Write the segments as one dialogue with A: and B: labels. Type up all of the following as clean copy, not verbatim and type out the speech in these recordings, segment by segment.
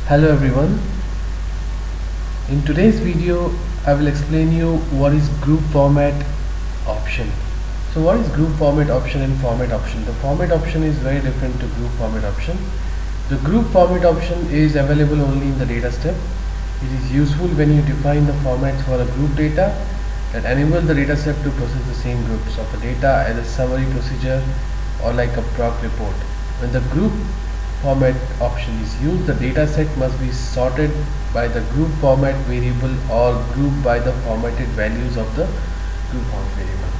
A: Hello everyone. In today's video I will explain you what is group format option. So what is group format option and format option? The format option is very different to group format option. The group format option is available only in the data step. It is useful when you define the formats for a group data that enable the data step to process the same groups of a data as a summary procedure or like a proc report. When the group format option is used, the data set must be sorted by the group format variable or grouped by the formatted values of the group format variable.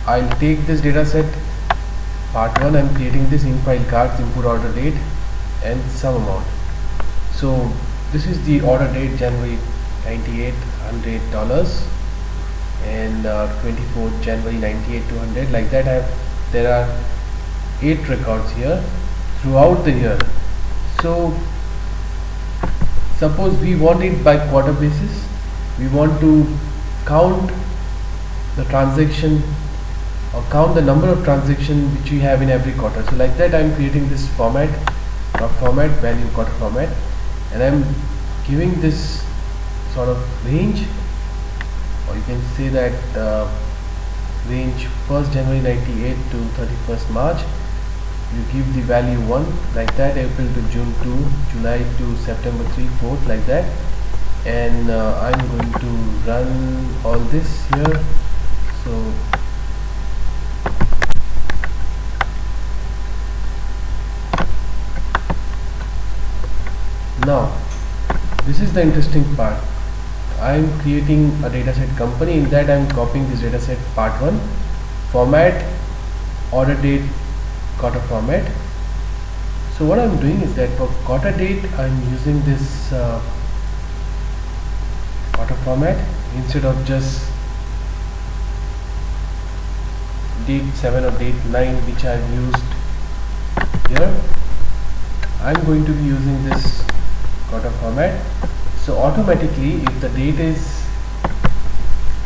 A: I'll take this data set part 1. I'm creating this in file cards input order date and some amount. So this is the order date January 98 $100 and 24th January 98 200, like that. There are 8 records here throughout the year. So suppose we want it by quarter basis. We want to count the transaction or count the number of transactions which we have in every quarter. So like that I am creating this format value quarter format, and I am giving this sort of range, or you can say that range 1st January 98 to 31st March. You give the value 1, like that, April to June 2, July to September 3, 4th, like that. And I'm going to run all this here. So now this is the interesting part. I'm creating a dataset company. In that I'm copying this dataset part 1 format order date quarter format. So what I'm doing is that for quarter date I'm using this quarter format instead of just date 7 or date 9 which I've used here. I'm going to be using this quarter format. So automatically if the date is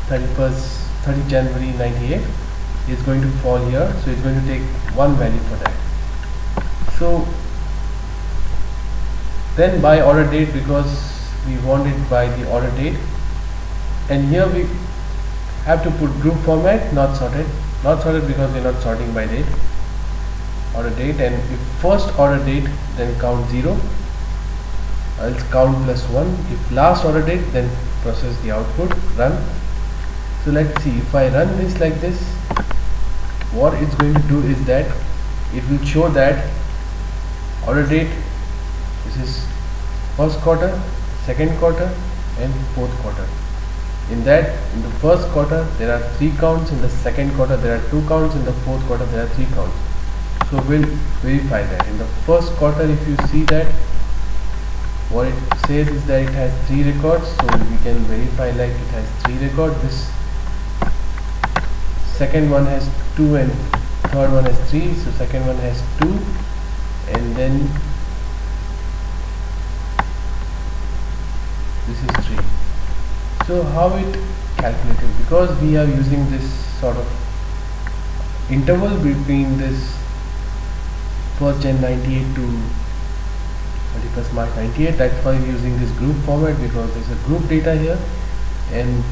A: 30 January 98, is going to fall here, so it's going to take one value for that. So then by order date, because we want it by the order date, and here we have to put group format, not sorted because we're not sorting by date, order date. And if first order date, then count 0, else count plus 1. If last order date, then process the output, run. So let's see, if I run this like this, what it's going to do is that it will show that order date, this is first quarter, second quarter and fourth quarter. In the first quarter there are 3 counts, in the second quarter there are 2 counts, in the fourth quarter there are 3 counts. So we'll verify that. In the first quarter, if you see that, what it says is that it has 3 records, so we can verify like it has 3 records. This second one has 2 and third one has 3, so second one has 2, and then this is 3. So how it calculated, because we are using this sort of interval between this 1st Jan 98 to 31st March 98, that's why we're using this group format, because there's a group data here and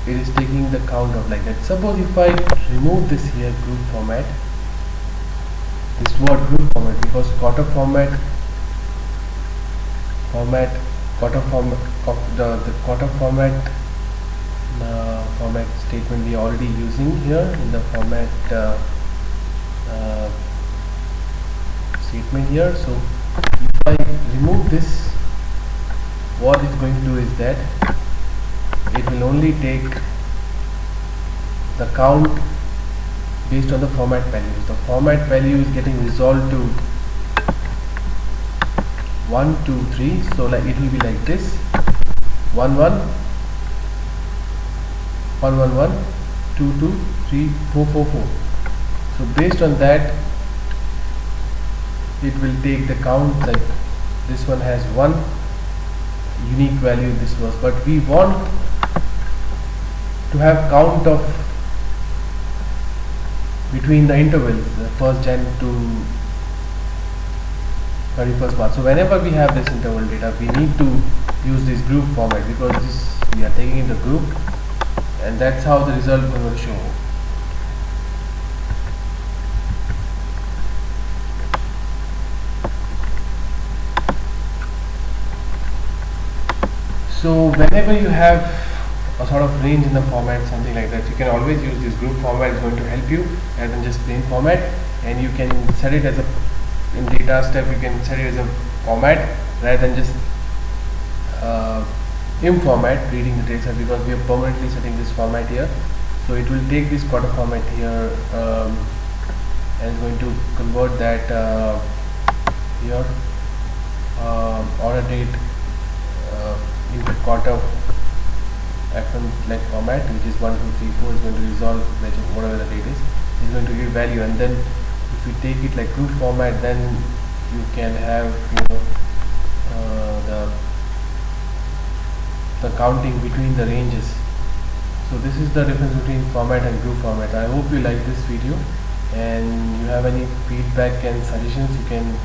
A: it is taking the count of like that. Suppose if I remove this here group format, this word group format, because quarter format of the quarter format statement we are already using here in the format statement here. So if I remove this, what it's going to do is that it will only take the count based on the format values. The format value is getting resolved to 1 2 3, so like it will be like this: 1 1 1 1 1 2 2 3 4 4 4. So based on that it will take the count, like this one has 1 unique value, this was, but we want to have count of between the intervals, 1st Jan to 31st March. So whenever we have this interval data, we need to use this group format, because this we are taking in the group, and that's how the result will show. So whenever you have a sort of range in the format, something like that, you can always use this group format. It's going to help you rather than just plain format, and you can set it as a, in data step you can set it as a format rather than just in format reading the data, because we are permanently setting this format here. So it will take this quarter format here and is going to convert that here order date into quarter FM like format, which is 1 2 3 4, is going to resolve whatever the date is going to give value. And then if you take it like group format, then you can have, you know, the counting between the ranges. So this is the difference between format and group format. I hope you like this video, and you have any feedback and suggestions, you can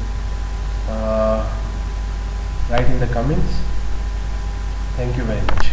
A: write in the comments. Thank you very much.